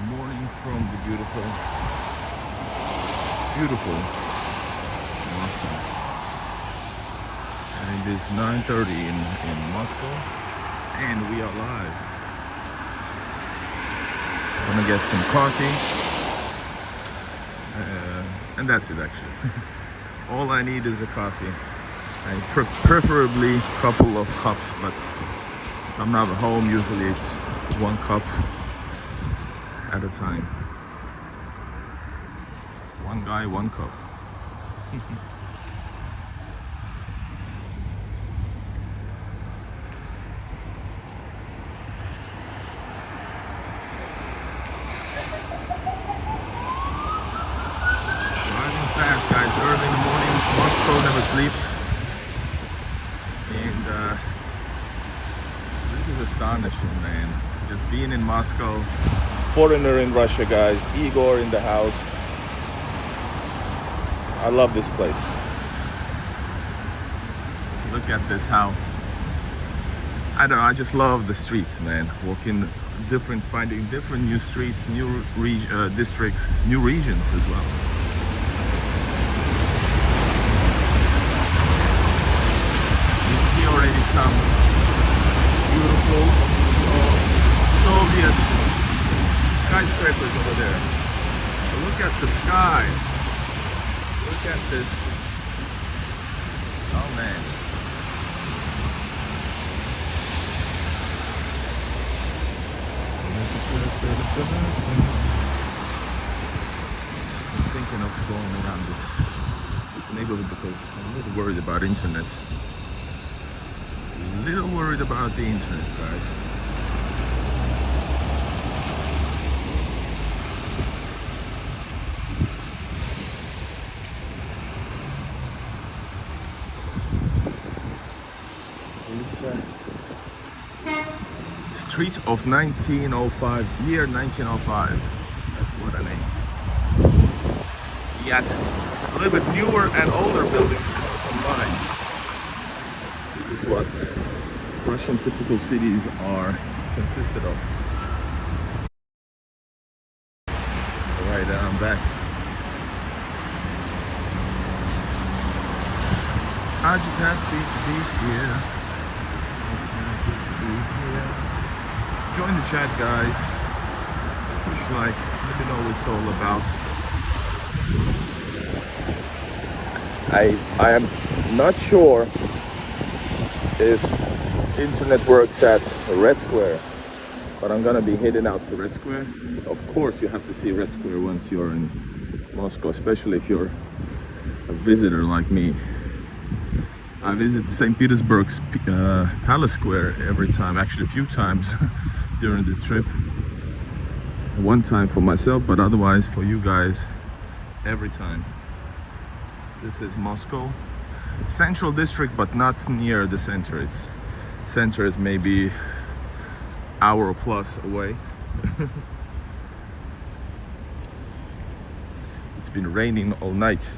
morning from the beautiful Moscow. And it is 9:30 in Moscow, and we are live. Gonna get some coffee, and that's it actually. All I need is a coffee. Preferably a couple of cups, but if I'm not at home, usually it's one cup at a time. One guy, one cup. Driving fast, guys, early in the morning. Moscow never sleeps. And this is astonishing, man. Just being in Moscow. Foreigner in Russia, guys. Igor in the house. I love this place. Look at this, how I don't know, I just love the streets, man. Walking finding different new streets, new districts, new regions as well. You see already some beautiful Soviet skyscrapers over there. But look at the sky. Look at this. Oh man. So I'm thinking of going around this neighborhood because I'm a little worried about internet. A little worried about the internet, guys. Street of 1905, year 1905. That's what I mean. Yet a little bit newer and older buildings combined. This is what Russian typical cities are consisted of. Alright, I'm back. I just happy to be here. Happy to be here. Join the chat, guys. Push like. Let me know what it's all about. I am not sure if internet works at Red Square, but I'm gonna be heading out to Red Square. Of course, you have to see Red Square once you're in Moscow, especially if you're a visitor like me. I visit St. Petersburg's Palace Square every time, actually a few times during the trip. One time for myself, but otherwise for you guys, every time. This is Moscow. Central district, but not near the center. Its center is maybe hour or plus away. It's been raining all night,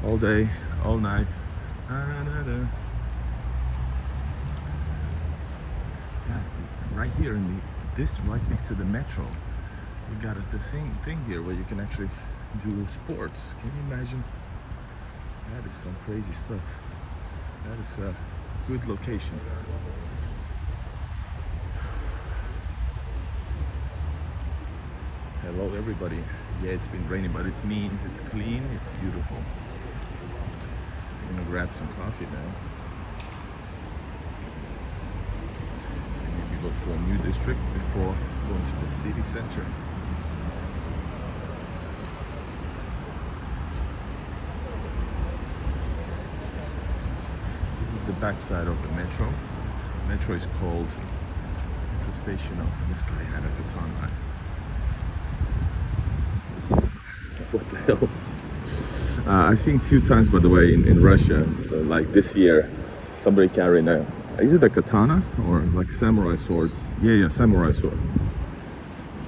all day, all night. God, right here in this right next to the metro, we got the same thing here where you can actually do sports. Can you imagine? That is some crazy stuff. That is a good location. Hello everybody. Yeah, it's been raining, but it means it's clean, it's beautiful. I'm gonna grab some coffee now. And maybe go to a new district before going to the city center. This is the backside of the metro. Metro is called Metro Station of this guy had a katana. What the hell? I've seen a few times, by the way, in Russia, like this year, somebody carrying is it a katana or like a samurai sword? Yeah, samurai sword.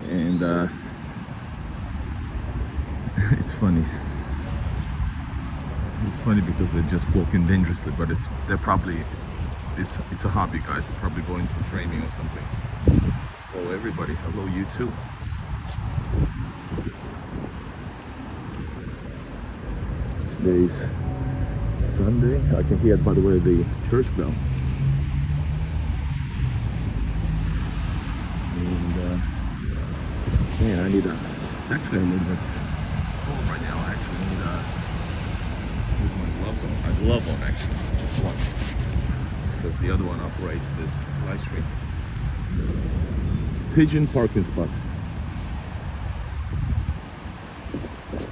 And it's funny. It's funny because they're just walking dangerously, but it's a hobby, guys. They're probably going to training or something. Oh, everybody, hello, you too. Today's Sunday. I can hear, by the way, the church bell. And man, I need a. It's actually a little bit cold right now. I actually need to put my gloves on. My glove on actually, just one, because the other one operates this live stream. Pigeon parking spot. That's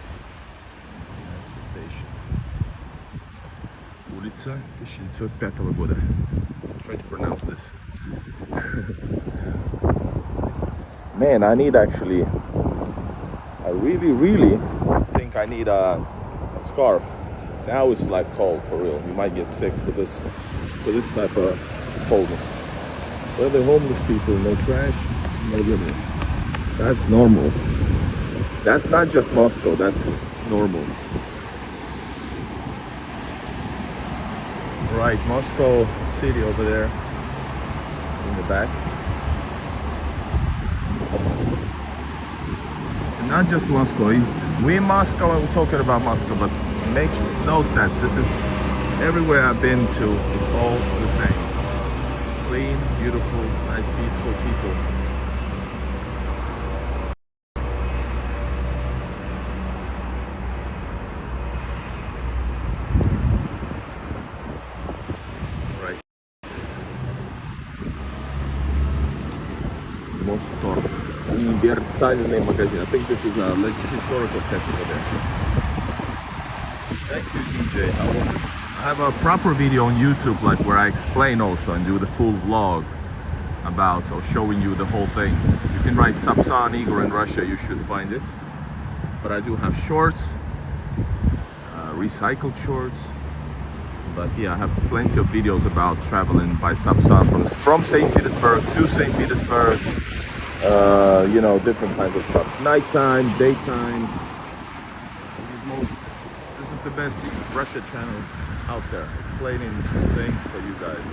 the station. Улица 1905 года. Try to pronounce this. Man, I need actually. I really think I need a scarf. Now it's like cold for real. You might get sick for this type of coldness. Where the homeless people, no trash, no litter. That's normal. That's not just Moscow, that's normal. Right, Moscow city over there in the back. And not just Moscow. We in Moscow, and we're talking about Moscow, but make note that this is everywhere I've been to, it's all the same. Clean, beautiful, nice, peaceful people. Right. Mostor. Универсальный магазин. I think this is a historical text over there. Thank you, DJ. How was it? I have a proper video on YouTube, like where I explain also and do the full vlog about, or showing you the whole thing. You can write Sapsan Igor in Russia, you should find it. But I do have shorts, recycled shorts. But yeah, I have plenty of videos about traveling by Sapsan from St. Petersburg to St. Petersburg. You know, different kinds of stuff. Nighttime, daytime. This is the best Russia channel out there, explaining things for you guys.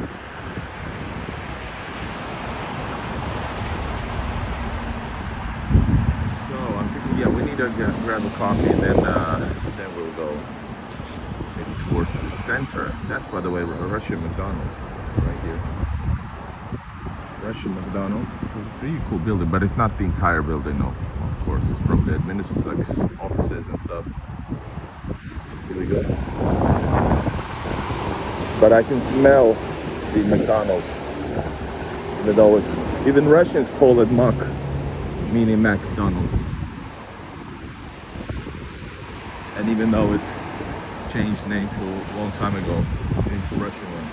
So I'm thinking, yeah, we need to grab a coffee, and then we'll go maybe towards the center. That's, by the way, Russian McDonald's right here. Russian McDonald's. It's a pretty cool building, but it's not the entire building, of course. It's probably administrative, like offices and stuff. Really good. But I can smell the McDonald's. Even though it's, even Russians call it Mak, meaning McDonald's. And even though it's changed name to a long time ago into Russian one.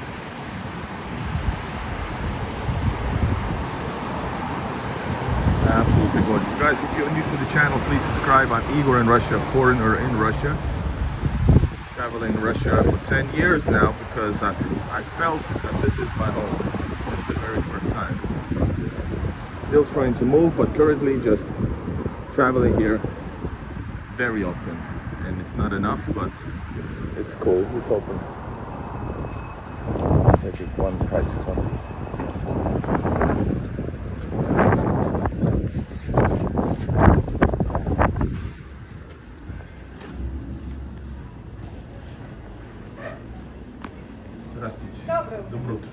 Absolutely gorgeous. Guys, if you're new to the channel, please subscribe. I'm Igor in Russia, foreigner in Russia. Traveling in Russia for 10 years now because I felt that this is my home since the very first time. Still trying to move, but currently just traveling here very often. And it's not enough, but it's cool. It's open. Let's take it one price coffee. Здравствуйте. Доброе утро.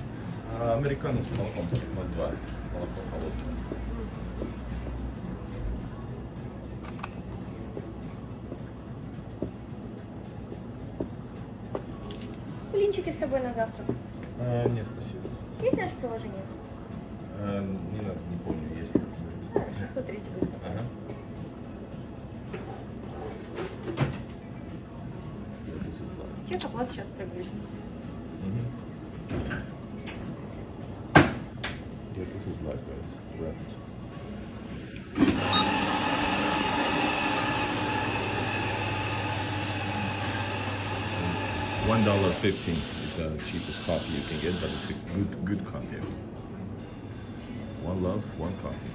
Американо с молоком 0,2. Молоко холодное. Блинчики с собой на завтрак. Нет, спасибо. Есть наше приложение? Не надо, не помню, есть ли. 130 будет. Ага. Чек оплата сейчас прогрузится. Yeah, this is live, guys. Wrapped. $1.15 is the cheapest coffee you can get, but it's a good coffee. One love, one coffee.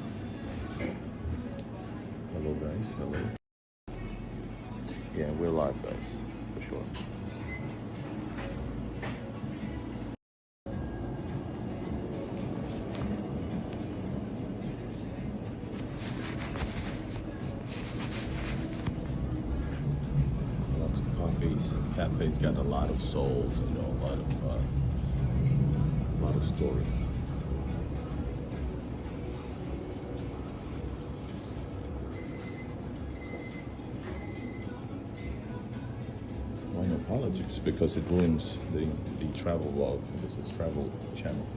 Hello, guys. Hello. Yeah, we're live, guys, for sure. cafe's got a lot of souls, you know, a lot of story. Why no politics? Because it ruins the travel vlog. This is travel channel.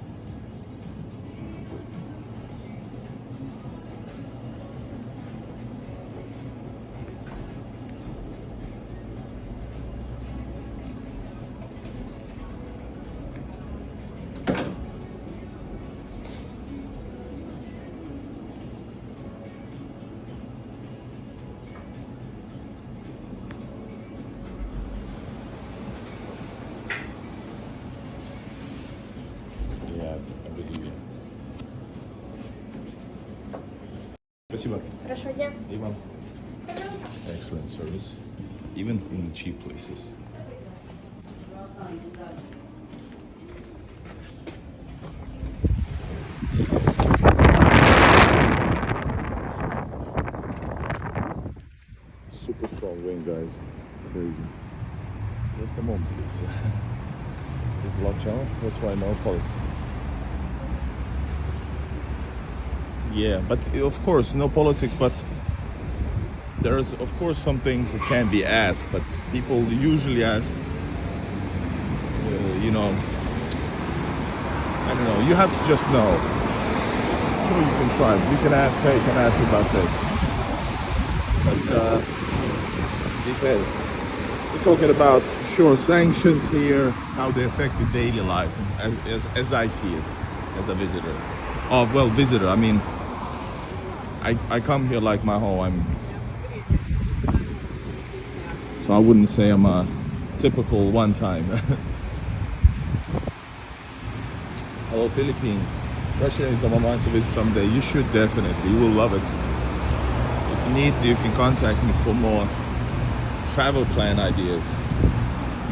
Спасибо. Хорошего дня. И вам. Excellent service, even in the cheap places. Super strong wind, guys. Crazy. Just a moment, please. Is it vlog channel? That's why no politics. Yeah, but of course, no politics, but there's of course some things that can be asked, but people usually ask, you know, I don't know, you have to just know. Sure, you can try, you can ask, hey, can I ask you about this? But, depends. We're talking about, sure, sanctions here, how they affect your daily life, as I see it, as a visitor. Oh, well, visitor, I mean, I come here like my home. So I wouldn't say I'm a typical one time. Hello, Philippines. Russia is on my mind to visit someday. You should definitely. You will love it. If you need, you can contact me for more travel plan ideas.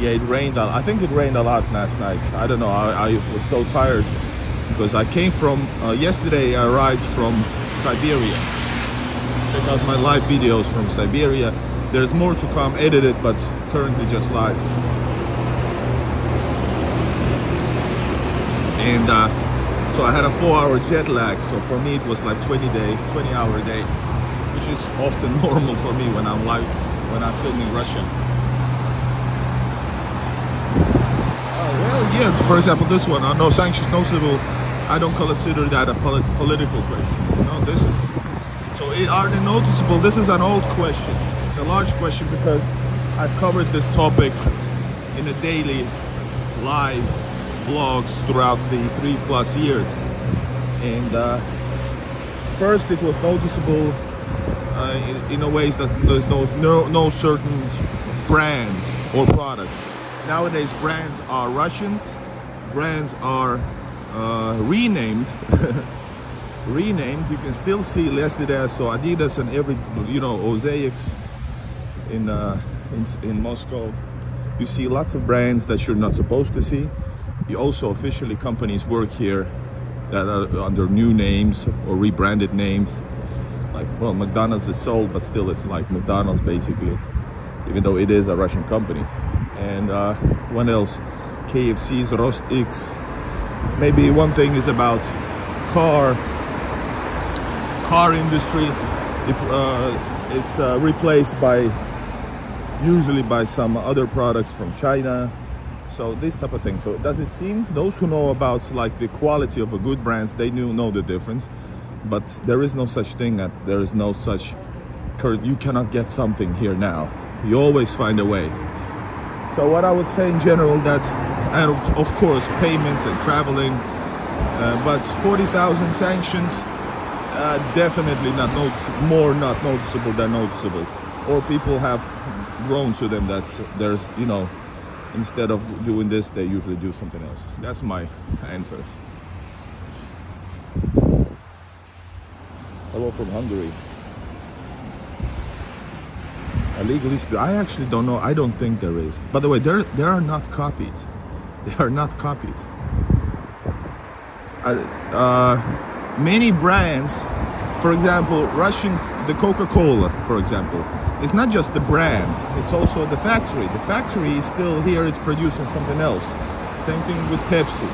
Yeah, it rained. I think it rained a lot last night. I don't know. I was so tired because I came from yesterday. I arrived from Siberia. Check out my live videos from Siberia. There's more to come, edited, but currently just live. And so I had a 4-hour jet lag. So for me, it was like 20-hour day, which is often normal for me when I'm live, when I'm filming Russia. Well, yeah. For example, this one, no sanctions, no civil. I don't consider that a political question. No, this is. So are they noticeable? This is an old question. It's a large question because I've covered this topic in a daily live vlogs throughout the 3+ years. And first it was noticeable in a ways that there's no certain brands or products. Nowadays brands are Russians, brands are renamed. You can still see yesterday I saw Adidas and every, you know, Osaics in Moscow. You see lots of brands that you're not supposed to see. You also officially companies work here that are under new names or rebranded names. Like, well, McDonald's is sold, but still it's like McDonald's basically, even though it is a Russian company. And what else? KFC's, Rostix. Maybe one thing is about car industry. It's replaced usually by some other products from China. So this type of thing. So does it seem those who know about like the quality of a good brands, they know the difference. But there is no such thing that there is no such you cannot get something here now. You always find a way. So what I would say in general that, and of course payments and traveling, but 40,000 sanctions, definitely not noticeable than noticeable. Or people have grown to them that there's, you know, instead of doing this, they usually do something else. That's my answer. Hello from Hungary. Illegally, I actually don't know. I don't think there is. By the way, they are not copied. They are not copied. Many brands For example, the Coca-Cola, for example, it's not just the brand, it's also the factory. The factory is still here, it's producing something else. Same thing with Pepsi.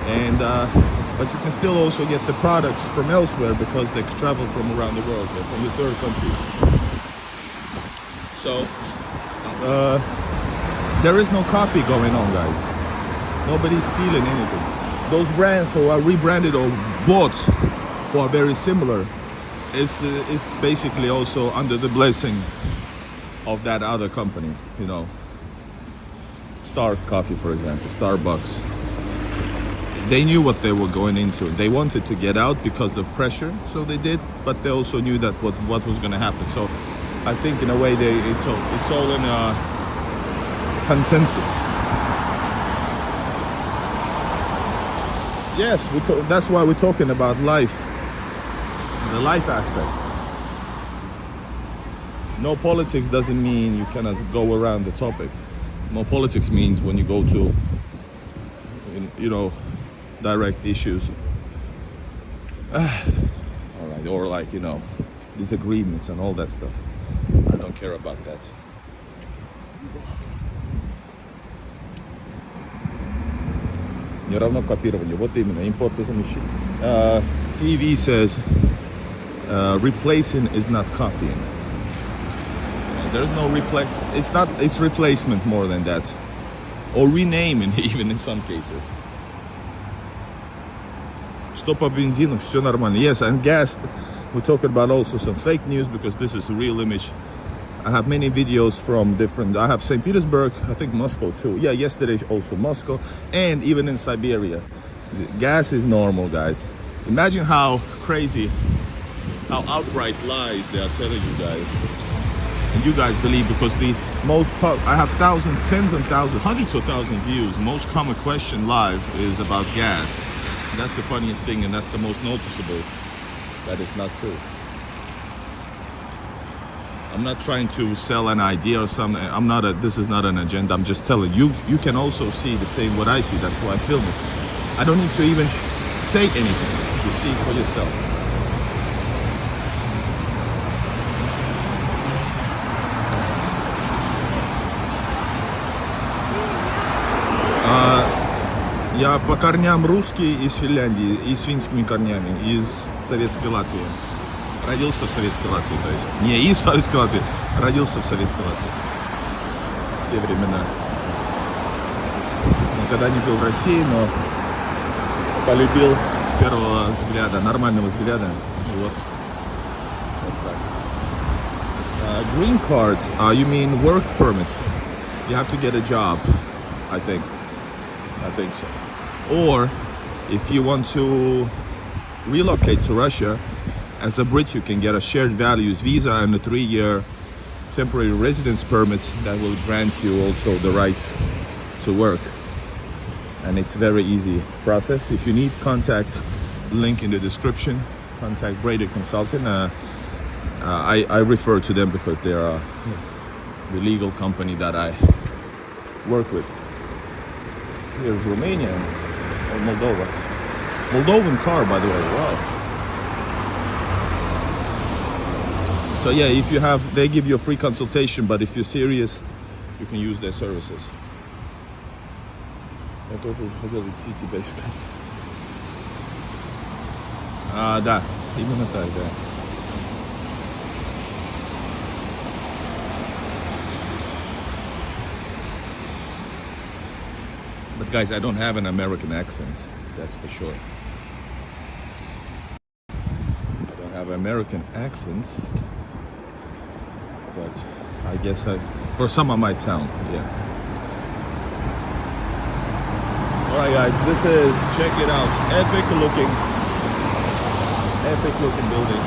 And but you can still also get the products from elsewhere because they travel from around the world, from the third countries. So there is no copy going on, guys. Nobody's stealing anything. Those brands who are rebranded or bought, who are very similar, it's basically also under the blessing of that other company, you know. Stars Coffee, for example, Starbucks. They knew what they were going into. They wanted to get out because of pressure, so they did, but they also knew that what was going to happen. So I think in a way it's all in a consensus. Yes, that's why we're talking about life, the life aspect. No politics doesn't mean you cannot go around the topic. No politics means when you go to, you know, direct issues. All right, or like, you know, disagreements and all that stuff. I don't care about that. Не равно копирование. Вот именно, import и замещение. CV says replacing is not copying. There's no it's replacement more than that. Or renaming even in some cases. Что по бензину, все нормально. Yes, and gas, we're talking about also some fake news because this is a real image. I have many videos from I have St. Petersburg, I think Moscow too. Yeah, yesterday also Moscow, and even in Siberia. Gas is normal, guys. Imagine how crazy, how outright lies they are telling you guys. And you guys believe because I have thousands, tens and thousands, hundreds of thousands views. Most common question live is about gas. And that's the funniest thing, and that's the most noticeable. That is not true. I'm not trying to sell an idea or something. This is not an agenda. I'm just telling you. You can also see the same what I see. That's why I film it. I don't need to even say anything. You see it for yourself. Я по корням русский из Финляндии и с финскими корнями, из советской Латвии. Родился в советской Латвии, то есть не из советской Латвии, родился в советской Латвии. В те времена. Никогда не жил в России, но полюбил с первого взгляда, нормального взгляда. Вот. Вот так. Green card, you mean work permit? You have to get a job, I think so. Or if you want to relocate to Russia, as a Brit, you can get a shared values visa and a 3-year temporary residence permit that will grant you also the right to work. And it's a very easy process. If you need, contact link in the description. Contact Braiden Consulting. I refer to them because they are the legal company that I work with. Here's Romania or Moldova. Moldovan car, by the way. Wow. So yeah, if you have, they give you a free consultation, but if you're serious, you can use their services. Я тоже уже хотел идти тебя искать. Да, именно так, да. But guys, I don't have an American accent, that's for sure. I don't have an American accent. But I guess for some I might sound, yeah. Alright guys, this is, check it out, epic looking building.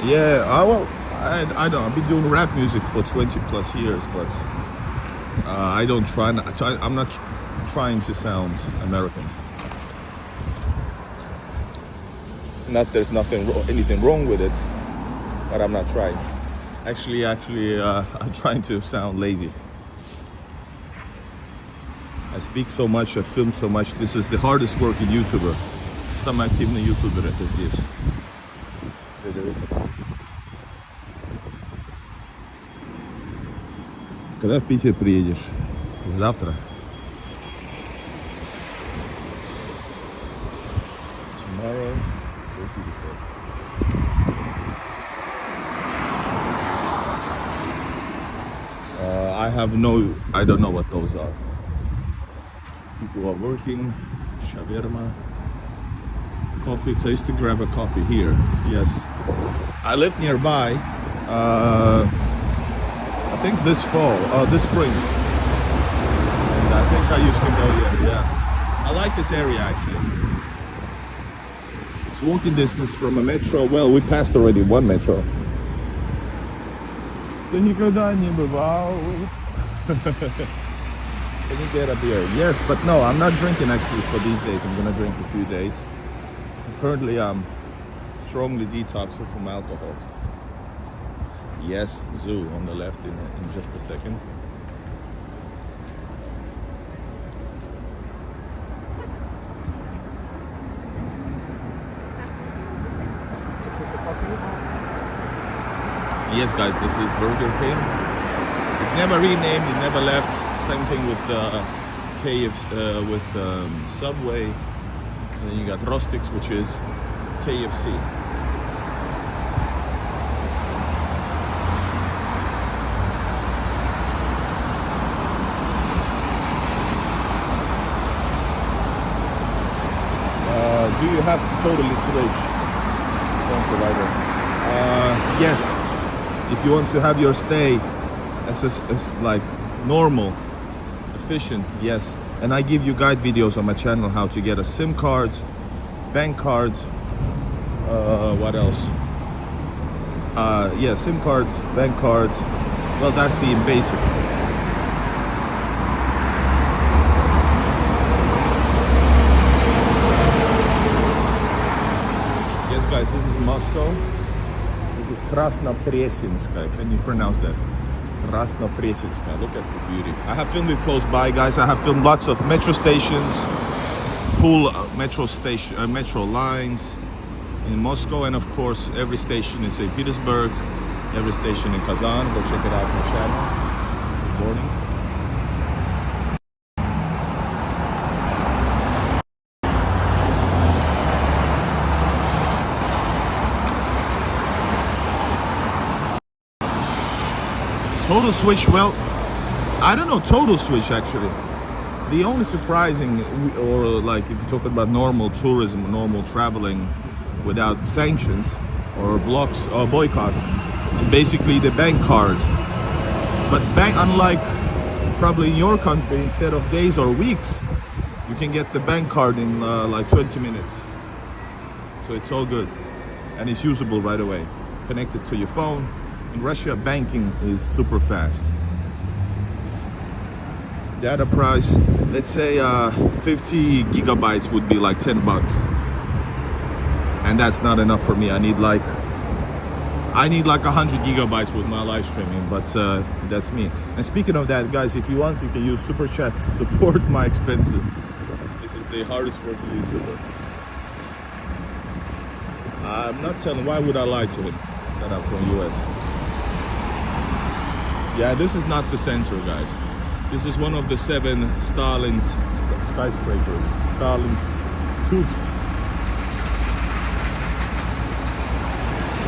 Yeah, I don't, I've been doing rap music for 20 plus years, but I'm not trying to sound American. Not there's anything wrong with it, but I'm not trying. Actually, I'm trying to sound lazy. I speak so much, I film so much. This is the hardest working YouTuber. Самый активный ютубер это здесь. Когда в Питер приедешь? Завтра. Tomorrow. I don't know what those are. People are working, shawarma, coffee. I used to grab a coffee here. Yes, I live nearby. I think this spring. And I think I used to go here. Yeah, I like this area actually. It's walking distance from a metro. Well, we passed already one metro. Ты никогда не бывал. Can you get a beer? Yes, but no, I'm not drinking actually for these days. I'm gonna drink a few days. Currently, I'm strongly detoxing from alcohol. Yes, zoo on the left in just a second. Yes, guys, this is Burger King. It's never renamed, it never left. Same thing with KFC, with Subway. And then you got Rostix, which is KFC. Do you have to totally switch phone provider? Yes. If you want to have your stay it's like normal, efficient, yes. And I give you guide videos on my channel how to get a SIM card, bank cards, what else? Yeah, SIM cards, bank cards. Well, that's the basic. Yes, guys, this is Moscow. This is Krasnopresinskaya. Can you pronounce that? Krasnopresinskaya. Look at this beauty. I have filmed it close by, guys. I have filmed lots of metro stations, full metro lines in Moscow, and of course, every station in St. Petersburg, every station in Kazan. Go check it out on my channel. Good morning. Total switch, well, I don't know total switch actually. The only surprising, or like if you're talking about normal tourism, normal traveling without sanctions or blocks or boycotts, is basically the bank card. But unlike probably in your country, instead of days or weeks, you can get the bank card in like 20 minutes. So it's all good. And it's usable right away. Connected to your phone. In Russia, banking is super fast. Data price, let's say 50 gigabytes would be like 10 bucks. And that's not enough for me. I need like 100 gigabytes with my live streaming, but that's me. And speaking of that, guys, if you want, you can use Super Chat to support my expenses. This is the hardest working YouTuber. I'm not telling, why would I lie to him that I'm from US? Yeah, this is not the center, guys. This is one of the 7 Stalin's skyscrapers, Stalin's tubes.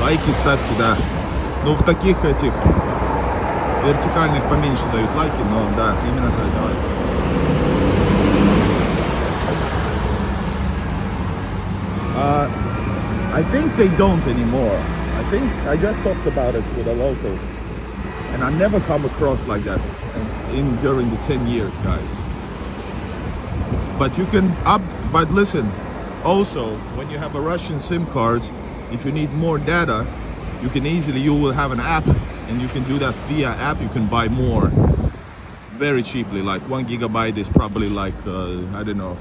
Лайки ставьте, да. Ну, в таких этих вертикальных поменьше дают лайки, но да, именно так, давайте. I think they don't anymore. I just talked about it with a local. And I never come across like that during the 10 years, guys. But you can but listen, also, when you have a Russian SIM card, if you need more data, you will have an app, and you can do that via app. You can buy more very cheaply. Like 1 gigabyte is probably like, I don't know,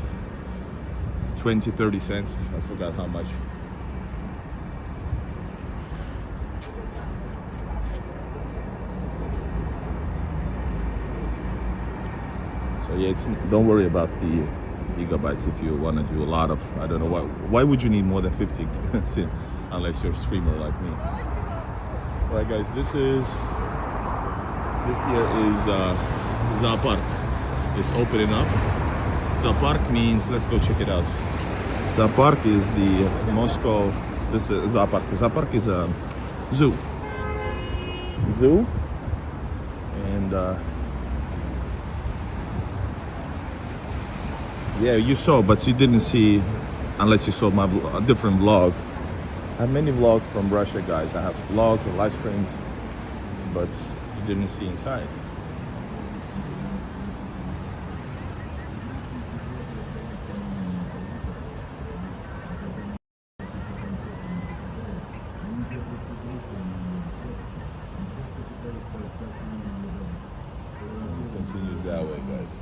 20, 30 cents. I forgot how much. So yeah, don't worry about the gigabytes if you want to do a lot of, I don't know why would you need more than 50 unless you're a streamer like me. All right guys, this here is Zoopark. It's opening up. Zoopark means, let's go check it out. Zoopark is the Moscow, this is Zoopark. Zoopark is a zoo. And yeah, you saw, but you didn't see, unless you saw my a different vlog. I have many vlogs from Russia, guys. I have vlogs or live streams, but you didn't see inside. It continues that way, guys.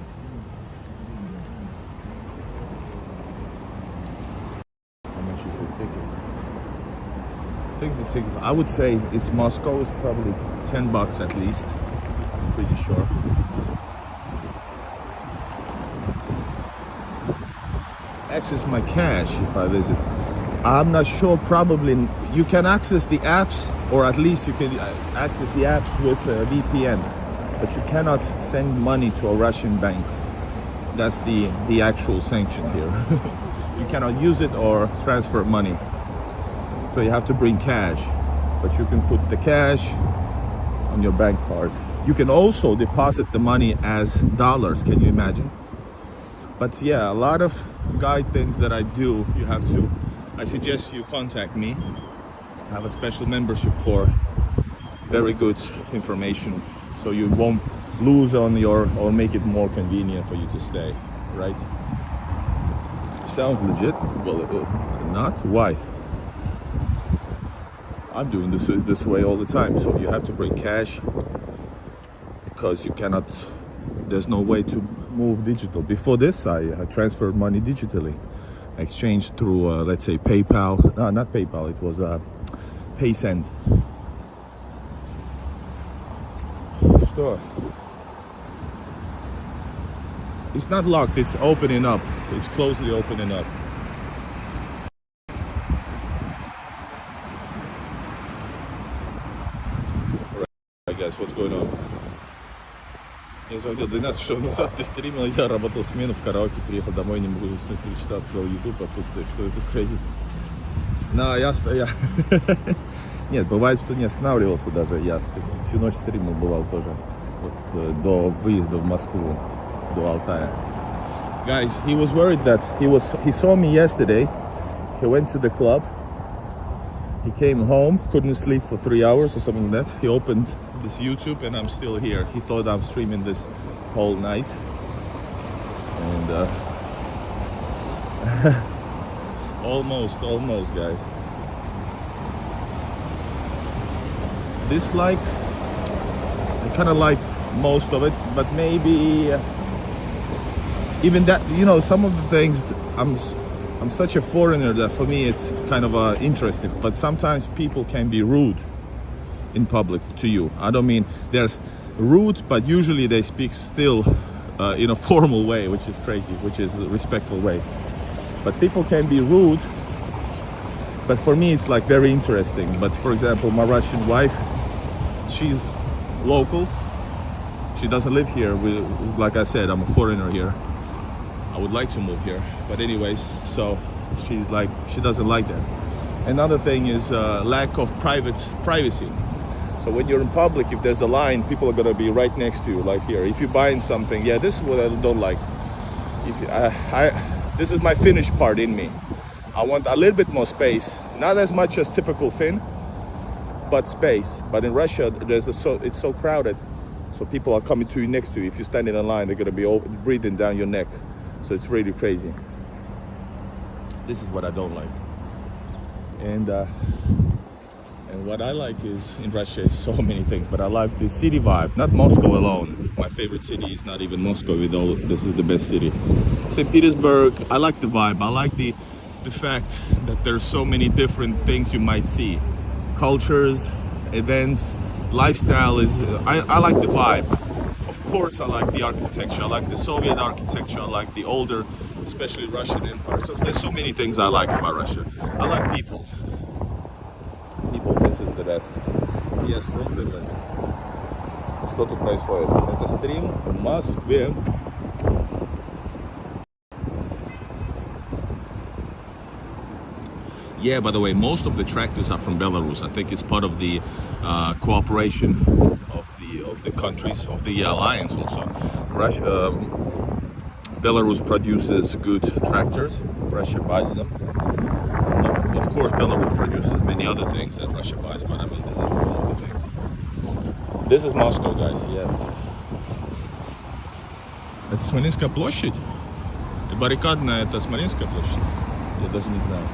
How much is the ticket? I think the ticket, I would say it's Moscow is probably $10 at least. I'm pretty sure. Access my cash if I visit. I'm not sure, probably you can access the apps, or at least you can access the apps with VPN, but you cannot send money to a Russian bank. That's the actual sanction here. You cannot use it or transfer money. So you have to bring cash, but you can put the cash on your bank card. You can also deposit the money as dollars, can you imagine? But yeah, a lot of guide things that I do, I suggest you contact me. I have a special membership for very good information, so you won't lose on or make it more convenient for you to stay, right? Sounds legit. Well, not. Why? I'm doing this way all the time. So you have to bring cash because you cannot. There's no way to move digital. Before this, I transferred money digitally, exchanged through let's say PayPal. No, not PayPal. It was PaySend. Store. It's not locked. It's opening up. It's closely opening up. Guys, what's going on? Я заводил 12 часов назад, ты стримил, я работал смену в караоке, приехал домой, не могу заснуть, 3 часа открыл YouTube, а тут что это crazy. На, я стоял. Нет, бывает, что не останавливался даже, я всю ночь стримил, бывал тоже, вот до выезда в Москву, до Алтая. Guys, he was worried that he saw me yesterday, he went to the club, he came home, couldn't sleep for 3 hours or something like that, he opened this YouTube and I'm still here. He thought I'm streaming this whole night, and almost guys. This I kind of like most of it, but maybe even that, you know, some of the things I'm such a foreigner that for me it's kind of interesting, but sometimes people can be rude in public to you. I don't mean they're rude, but usually they speak still in a formal way, which is crazy, which is a respectful way. But people can be rude, but for me it's like very interesting. But for example, my Russian wife, she's local. She doesn't live here. Like I said, I'm a foreigner here. I would like to move here, but anyways, so she's like, she doesn't like that. Another thing is lack of privacy. So when you're in public, if there's a line, people are gonna be right next to you, like here. If you're buying something, yeah, this is what I don't like. This is my Finnish part in me. I want a little bit more space, not as much as typical Finn, but space. But in Russia, it's so crowded, so people are coming to you next to you. If you stand in a line, they're gonna be breathing down your neck. So it's really crazy. This is what I don't like. And what I like is in Russia is so many things, but I like the city vibe, not Moscow alone. My favorite city is not even Moscow, although this is the best city. St. Petersburg, I like the vibe. I like the fact that there's so many different things you might see. Cultures, events, lifestyle is, I like the vibe. Of course, I like the architecture. I like the Soviet architecture. I like the older, especially Russian Empire. So there's so many things I like about Russia. I like people. People, this is the best. Yes, from Finland. Что тут происходит? Это стрим в Москве. Yeah, by the way, most of the tractors are from Belarus. I think it's part of the cooperation of the countries of the alliance. Also, Russia, Belarus produces good tractors. Russia buys them. Of course, Belarus produces many other things that Russia buys, but I mean, this is one of the things. This is Moscow, guys. Yes. Это Смоленская площадь? Баррикадная, это Смоленская площадь? Я даже не знаю.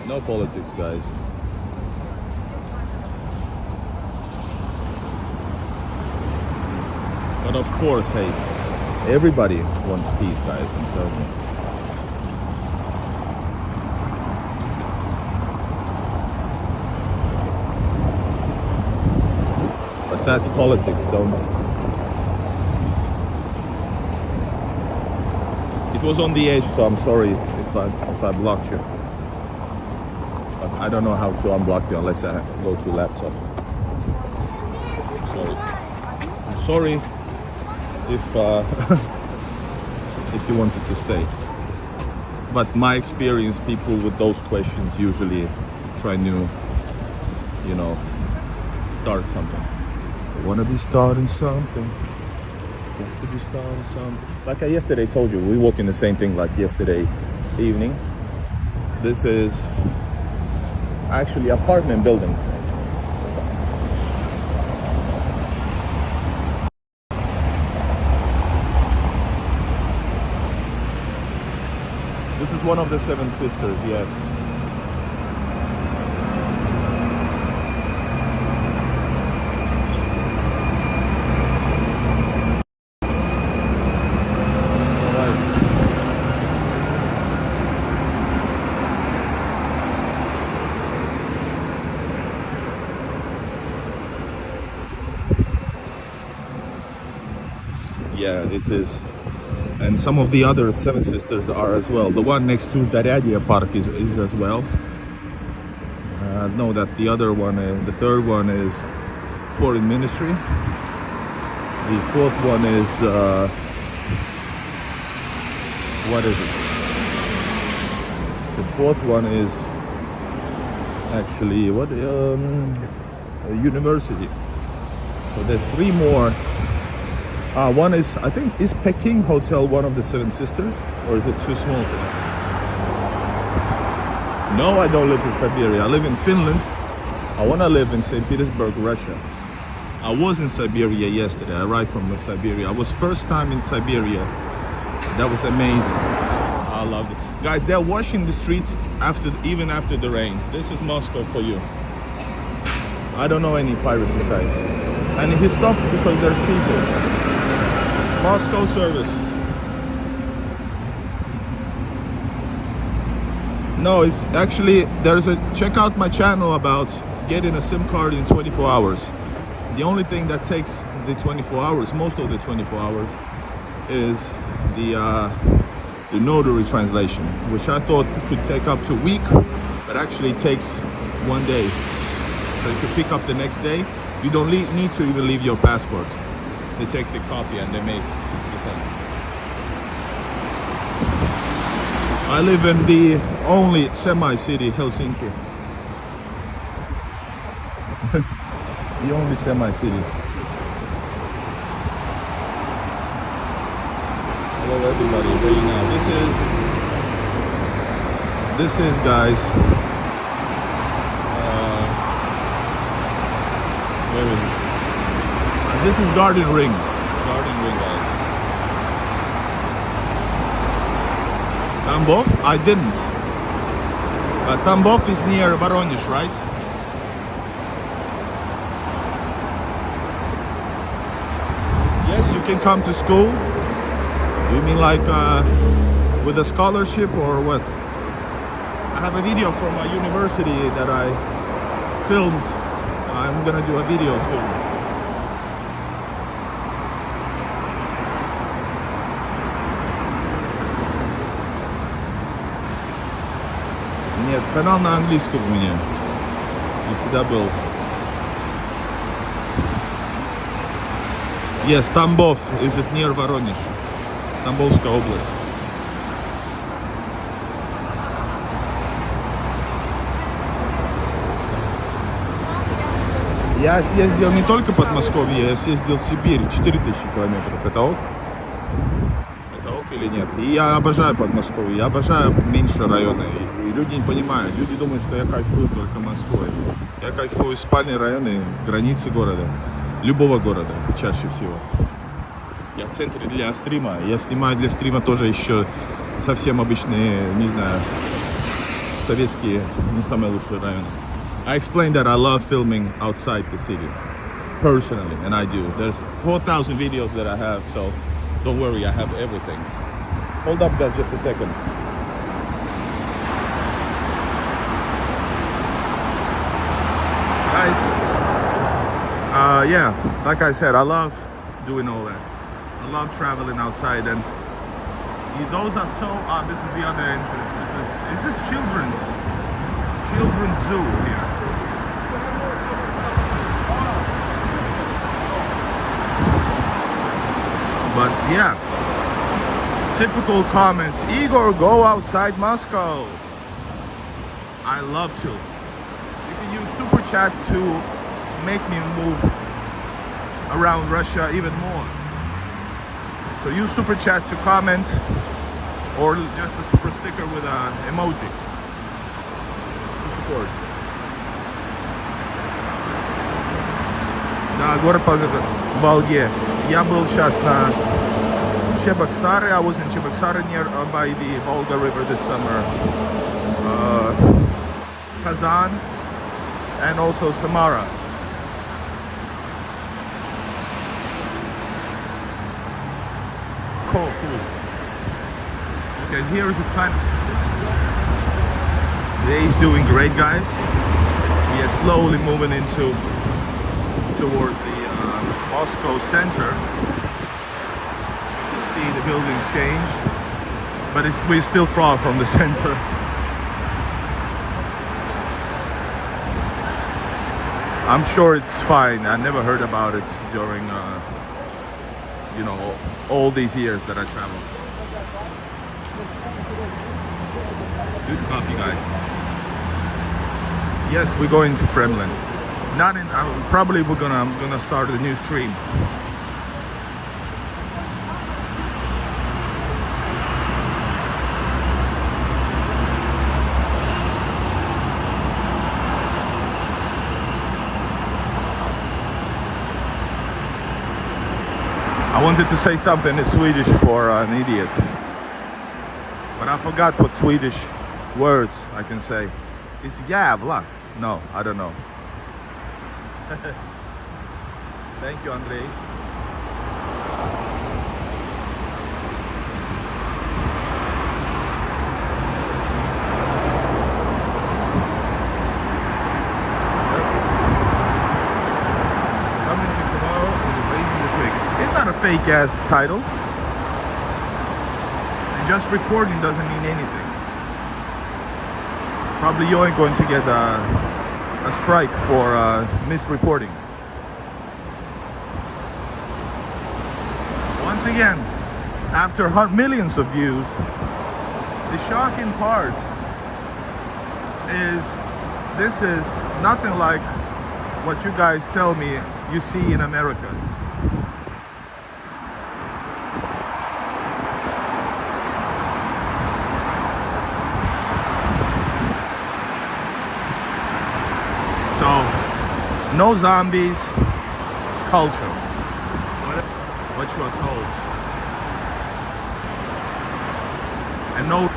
No politics, guys. But of course, hey, everybody wants peace, guys, I'm telling you. But that's politics, don't. It was on the edge, so I'm sorry if I blocked you. But I don't know how to unblock you unless I go to laptop. Sorry. I'm sorry if if you wanted to stay. But my experience, people with those questions usually try to, you know, start something. They want to be starting something. Just to be starting something. Like I yesterday told you, we walk in the same thing like yesterday evening. This is actually apartment building. This is one of the Seven Sisters, yes. Yeah, it is. And some of the other Seven Sisters are as well. The one next to Zaryadia Park is as well. No, that the other one, the third one is Foreign Ministry. The fourth one is, what is it? The fourth one is actually, what, a university. So there's three more. One is, I think, is Peking Hotel one of the Seven Sisters? Or is it too small? No, I don't live in Siberia. I live in Finland. I want to live in St. Petersburg, Russia. I was in Siberia yesterday. I arrived from Siberia. I was first time in Siberia. That was amazing. I loved it. Guys, they're washing the streets even after the rain. This is Moscow for you. I don't know any piracy sites. And he stopped because there's people. Moscow service. No, it's actually, check out my channel about getting a SIM card in 24 hours. The only thing that takes the 24 hours, most of the 24 hours, is the notary translation, which I thought could take up to a week, but actually takes 1 day. So you can pick up the next day. You don't need to even leave your passport. They take the copy and they make the thing. I live in the only semi-city, Helsinki. The only semi-city. Hello everybody, right now. This is guys, where is it? This is Garden Ring. Garden Ring, guys. Tambov? I didn't. But Tambov is near Voronezh, right? Yes, you can come to school. You mean like with a scholarship or what? I have a video from a university that I filmed. I'm gonna do a video soon. Канал на английском у меня. Я всегда был. Yes, Тамбов. Is it near Воронеж? Тамбовская область. Я съездил не только Подмосковье, я съездил в Сибирь. 4000 километров. Это ок? Это ок или нет? И я обожаю Подмосковье, я обожаю меньше районы. И люди не понимают. Люди думают, что я кайфую только Москвой. Я кайфую спальные районы, границы города. Любого города, чаще всего. Я в центре для стрима. Я снимаю для стрима тоже еще совсем обычные, не знаю, советские, не самые лучшие районы. I explained that I love filming outside the city, personally, and I do. There's 4,000 videos that I have, so don't worry, I have everything. Hold up, guys, just a second. Guys, yeah, like I said, I love doing all that. I love traveling outside, and those are so. This is the other entrance. Is this children's zoo here? But yeah, typical comments. Igor, go outside Moscow. I love to. You can use super chat to make me move around Russia even more. So use super chat to comment, or just a super sticker with an emoji to support. Да, город по Волге. Я был сейчас на Чебоксары. I was in Чебоксары near by the Volga River this summer. Kazan and also Samara. Cool. Okay, here is the plan. Day is doing great, guys. We are slowly moving towards the Moscow center. You see the buildings change, but we're still far from the center. I'm sure it's fine. I never heard about it during, all these years that I traveled. Good coffee, guys. Yes, we're going to Kremlin. Not in. Probably I'm gonna start a new stream. I wanted to say something in Swedish for an idiot, but I forgot what Swedish words I can say. It's jävla. No, I don't know. Thank you, Andrei. Coming to tomorrow is raining this week. It's not a fake ass title. And just recording doesn't mean anything. Probably you ain't going to get a strike for misreporting. Once again, after millions of views, the shocking part is this is nothing like what you guys tell me you see in America. So, no zombies, culture. What you are told. And no.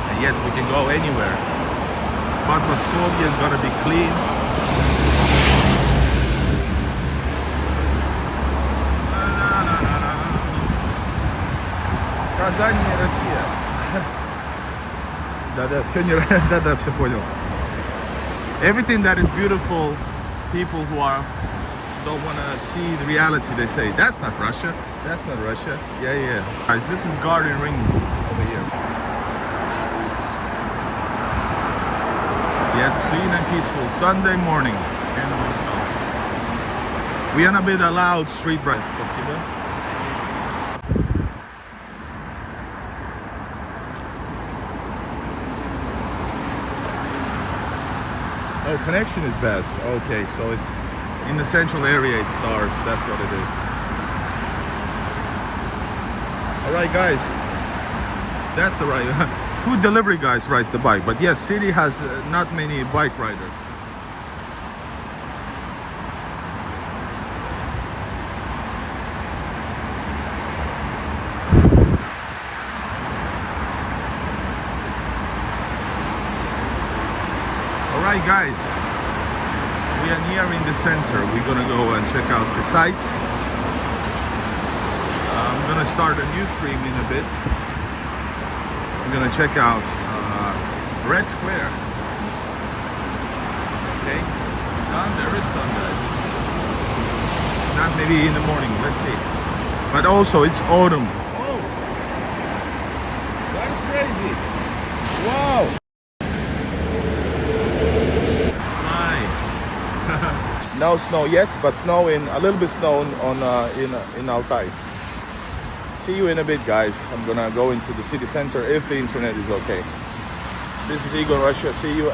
And yes, we can go anywhere. But Moscovia is gonna be clean. Казань не Россия. Да-да, все не... Да-да, все понял. Everything that is beautiful, people who are don't want to see the reality. They say, that's not Russia. That's not Russia. Yeah, yeah. Guys, this is Garden Ring over here. Yes, clean and peaceful. Sunday morning. And no snow. We are a bit allowed street rides. Спасибо. Oh, connection is bad. Okay, so it's in the central area it starts. That's what it is. All right, guys. That's the right. Food delivery guys rides the bike, but yes, city has not many bike riders. Alright guys, we are nearing the center. We're gonna go and check out the sights. I'm gonna start a new stream in a bit. I'm gonna check out Red Square. Okay, sun, there is sun guys. Not maybe in the morning, let's see. But also it's autumn. Oh, that's crazy. Wow. No snow yet, but snow in a little bit snow in Altai. See you in a bit, guys. I'm gonna go into the city center if the internet is okay. This is Igor Russia. See you.